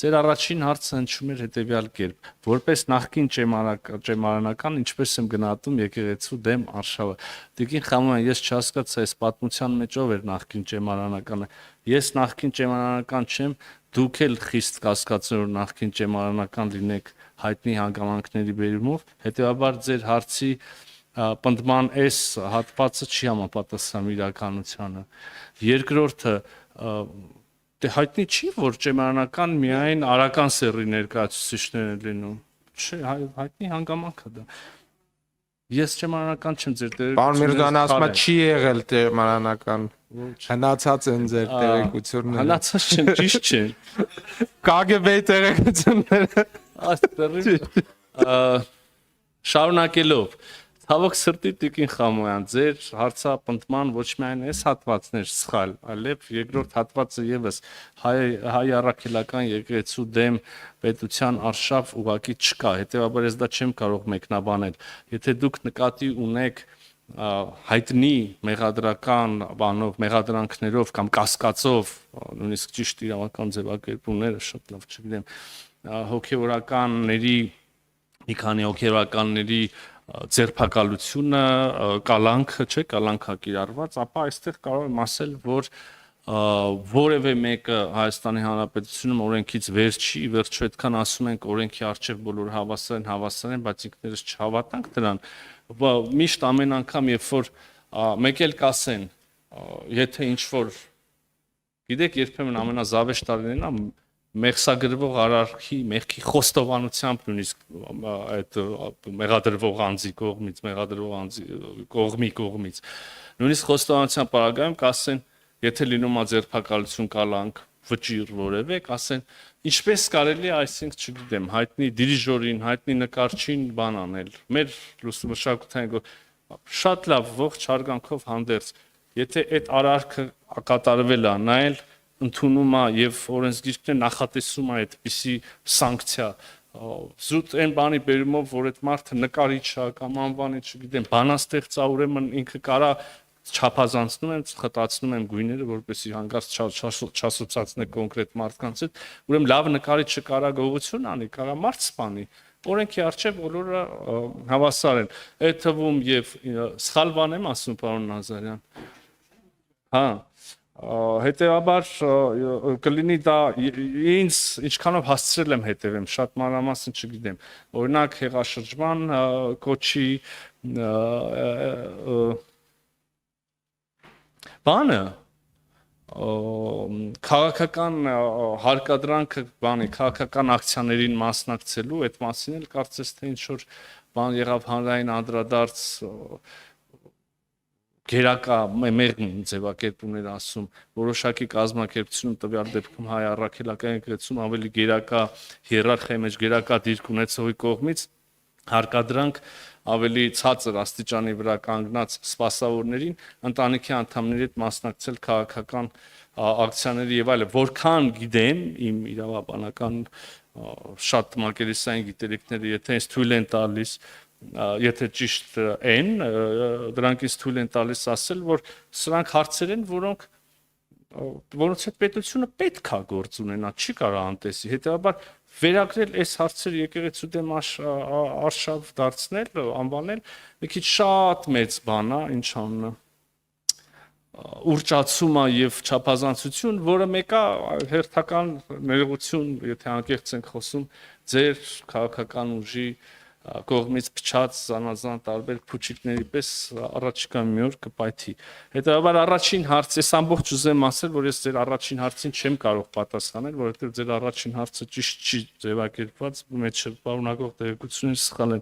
Ձեր առաջին հարցը հնչում էր հետևյալ կերպ. որպես նախկին ճեմարանական ինչպես եմ գնահատում եկեղեցու դեմ արշավը։ Տիկին Խամոյան, ես չհասկացա, այս պատմության մեջ ով էր նախկին ճեմարանականը։ Ես նախկին ճեմարանական չեմ, դուք էլ խիստ կասկածում որ նախկին ճեմարանական լինեք հայտնի հանգամանքների բերումով, հետեւաբար ձեր հարցի պնդման այս հատվածը չի համապատասխանում իրականությանը։ Երկրորդը դե հայտնի չի որ ճեմարանական միայն արական սեռի ներկայացուցիչներ են լինում։ Չէ, հայտնի հանգամանք է դա։ Ես ճեմարանական չեմ ձեր տեղեկությունները։ Պարոն Միրզոյան ասում է չի եղել ճեմարանական։ Հնացած են ձեր տեղեկությունները։ Հնացած չեն, ճիշտ չեն։ KGB-ի տեղեկությունները։ Շարունակելով, ցավոք սրտի Տիկին Խամոյան, ձեր հարցապնդման ոչ միայն այս հատվածն էր սխալ, այլև երկրորդ հատվածը եւս հայ առաքելական եկեղեցու դեմ պետության արշավ ուղակի չկա, հետեւաբար ես դա չեմ կարող մեկնաբանել։ Եթե դուք նկատի ունեք հայտնի մեղադրական բանով, մեղադրանքներով կամ կասկածով, նույնիսկ ճիշտ իրավական ձևակերպումները շատ լավ չգիտեմ, հոգևորականների մի քանի հոգևորականների ձերբակալությունը, կալանքը, չէ, կալանքա կիրառված, ապա այստեղ կարող եմ ասել, որ որևէ մեկը Հայաստանի Հանրապետությունում օրենքից վեր չի, վերջո այդքան ասում ենք օրենքի առջև բոլորը հավասար են, բայց ինքներս չհավատանք դրան, միշտ ամեն անգամ երբ որ մեկ էլ կասեն, եթե ինչ որ գիտեք, երբեմն ամենազավեշտ տարիներն է մեղսագրվող արարքի մեղքի խոստովանությամբ նույնիսկ այդ մեղադրվող անձի կողմից, կողմից նույնիսկ խոստովանության պարագայում կասեն, եթե լինում է ձերբակալություն, կալանք, վճիռ որևէ, կասեն, ինչպես կարելի է, այսինքն չգիտեմ, հայտնի դիրիժորին, հայտնի նկարչին բան անել։ Մեր լուսամշակութային շատ լավ ողջ հարգանքով հանդերձ, եթե այդ արարքը կատարվել է, նայել ընդունում է եւ օրենսգիրքն նախատեսում է այդպիսի սանկցիա զուտ այն բանի բերումով որ այդ մարդը նկարիչ է կամ անվանի չգիտեմ բանաստեղծ է ուրեմն ինքը կարա չափազանցնում եմ խտացնում եմ գույները որպեսզի հանգարց չասոցացնե կոնկրետ մարդկանց հետ ուրեմն լավ նկարիչը կարա գողություն անի կարա մարդ սպանի օրենքի առջև բոլորը հավասար են այդ թվում եւ սխալ բան եմ ասում պարոն Նազարյան հա հետեւաբար կլինի դա ինձ ինչքանով հասցրել եմ հետևեմ շատ մանրամասն չգիտեմ օրինակ հեղաշրջման կոչի բանը քաղաքական հարկադրանքը բանի քաղաքական ակցիաներին մասնակցելու այդ մասին էլ կարծես թե ինչ որ բան եղավ հանրային անդրադարձ գերակա մեղմ ձևակերպումներ ասում որոշակի կազմակերպություն տվյալ դեպքում հայ առաքելական եկեղեցում ավելի գերակա հիերարխիայի մեջ գերակա դիրք ունեցողի կողմից հարկադրանք ավելի ցածր աստիճանի վրա կանգնած սպասավորներին ընտանիքի անդամների հետ մասնակցել քաղաքական ակցիաների եւ այլն որքան գիտեմ իմ իրավաբանական շատ մակերեսային գիտելիքները եթե ինձ թույլ են տալիս եթե ճիշտ են դրանք ինձ թույլ են տալիս ասել որ սրանք հարցեր են որոնց հետ պետությունը պետք է գործ ունենա չի կարող անտեսի հետեւաբար վերագրել այս հարցերը եկեղեցու դեմ արշավ դարձնել անվանել մի քիչ շատ մեծ բան է ինչ անունը ուրճացում է եւ չափազանցություն որը մեկը հերթական ներողություն եթե անկեղծ ենք խոսում ձեր քաղաքական ուժի կողմից փչած զանազան տարբեր փուչիկների պես առաջիկա մի օր կպայթի։ Հետևաբար առաջին հարց, ես ամբողջ ուզեմ ասել, որ ես ձեր առաջին հարցին չեմ կարող պատասխանել, որովհետև ձեր առաջին հարցը ճիշտ չի ձևակերպված, մեջը պարունակող տեղեկությունները սխալ են։